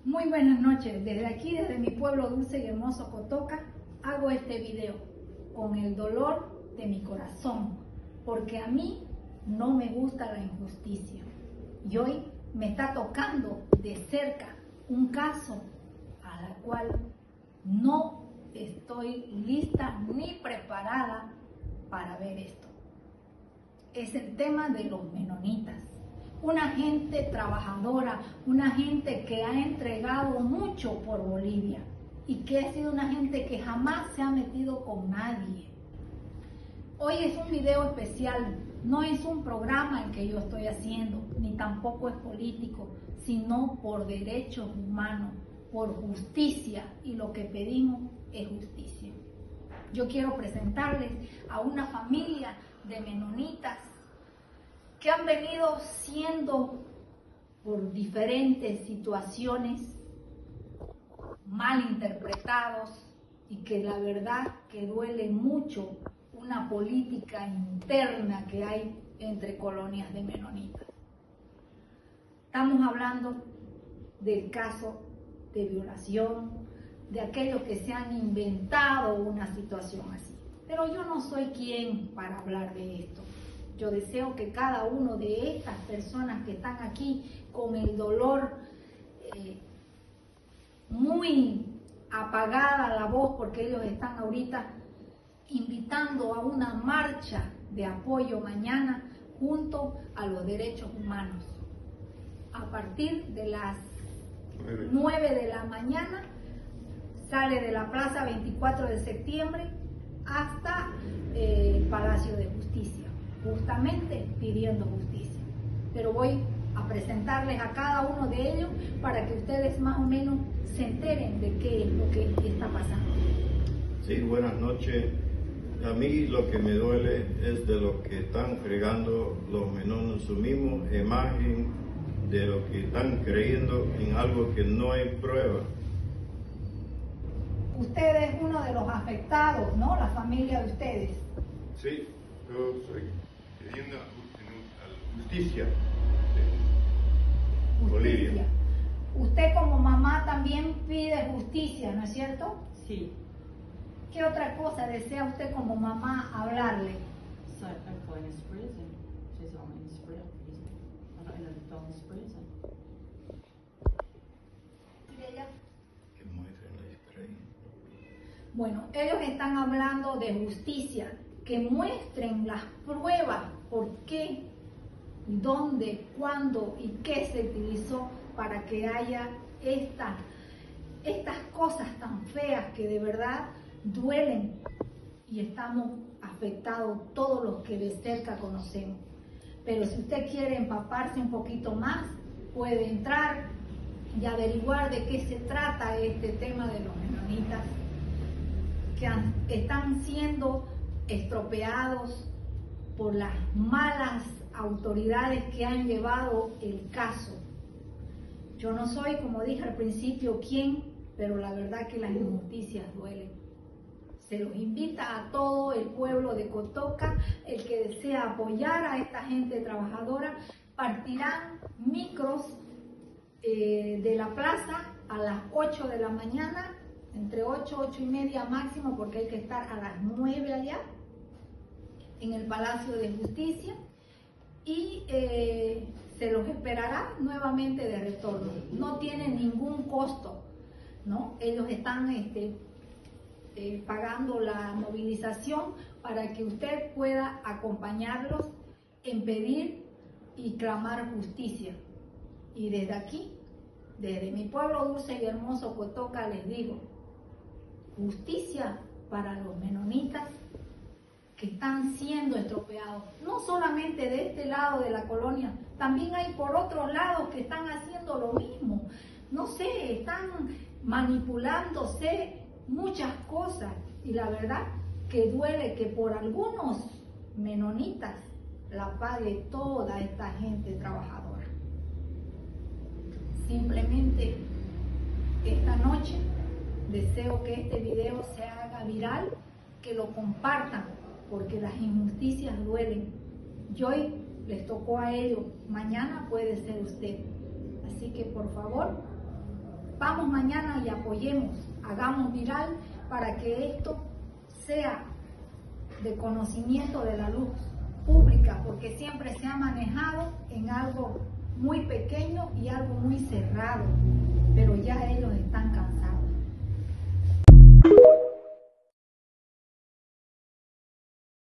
Muy buenas noches, desde aquí, desde mi pueblo dulce y hermoso Cotoca, hago este video con el dolor de mi corazón, porque a mí no me gusta la injusticia. Y hoy me está tocando de cerca un caso a la cual no estoy lista ni preparada para ver esto. Es el tema de los menonitas. Una gente trabajadora, una gente que ha entregado mucho por Bolivia y que ha sido una gente que jamás se ha metido con nadie. Hoy es un video especial, no es un programa el que yo estoy haciendo, ni tampoco es político, sino por derechos humanos, por justicia, y lo que pedimos es justicia. Yo quiero presentarles a una familia de menonitas que han venido siendo por diferentes situaciones mal interpretados y que la verdad que duele mucho una política interna que hay entre colonias de menonitas. Estamos hablando del caso de violación, de aquellos que se han inventado una situación así. Pero yo no soy quien para hablar de esto. Yo deseo que cada uno de estas personas que están aquí con el dolor muy apagada la voz, porque ellos están ahorita invitando a una marcha de apoyo mañana junto a los derechos humanos. A partir de las 9 de la mañana sale de la Plaza 24 de septiembre hasta el Palacio de Justicia, justamente pidiendo justicia. Pero voy a presentarles a cada uno de ellos para que ustedes más o menos se enteren de qué es lo que está pasando. Sí, buenas noches. A mí lo que me duele es de lo que están fregando los menores, su misma imagen de lo que están creyendo en algo que no hay prueba. Usted es uno de los afectados, ¿no? La familia de ustedes. Sí, yo soy pidiendo justicia de Bolivia. Usted como mamá también pide justicia, ¿no es cierto? Sí. ¿Qué otra cosa desea usted como mamá hablarle? So I'm going to prison. She's only in prison. In a prison. ¿Y ella? Que muestren la estrella. Bueno, ellos están hablando de justicia, que muestren las pruebas, por qué, dónde, cuándo y qué se utilizó para que haya estas cosas tan feas que de verdad duelen y estamos afectados todos los que de cerca conocemos. Pero si usted quiere empaparse un poquito más, puede entrar y averiguar de qué se trata este tema de los menonitas que están siendo estropeados por las malas autoridades que han llevado el caso. Yo no soy, como dije al principio, quién, pero la verdad que las injusticias duelen. Se los invita a todo el pueblo de Cotoca, el que desea apoyar a esta gente trabajadora, partirán micros de la plaza a las 8 de la mañana, entre 8 y media máximo, porque hay que estar a las 9 allá, en el Palacio de Justicia, y se los esperará nuevamente de retorno. No tiene ningún costo, ¿no? Ellos están pagando la movilización para que usted pueda acompañarlos en pedir y clamar justicia. Y desde aquí, desde mi pueblo dulce y hermoso Cotoca, les digo, justicia para los menonitas que están siendo estropeados, no solamente de este lado de la colonia, también hay por otros lados que están haciendo lo mismo. No sé, están manipulándose muchas cosas y la verdad que duele que por algunos menonitas la pague toda esta gente trabajadora. Simplemente esta noche deseo que este video se haga viral, que lo compartan, porque las injusticias duelen. Y hoy les tocó a ellos, mañana puede ser usted. Así que por favor, Vamos mañana y apoyemos, hagamos viral para que esto sea de conocimiento de la luz pública, porque siempre se ha manejado en algo muy pequeño y algo muy cerrado, pero ya ellos están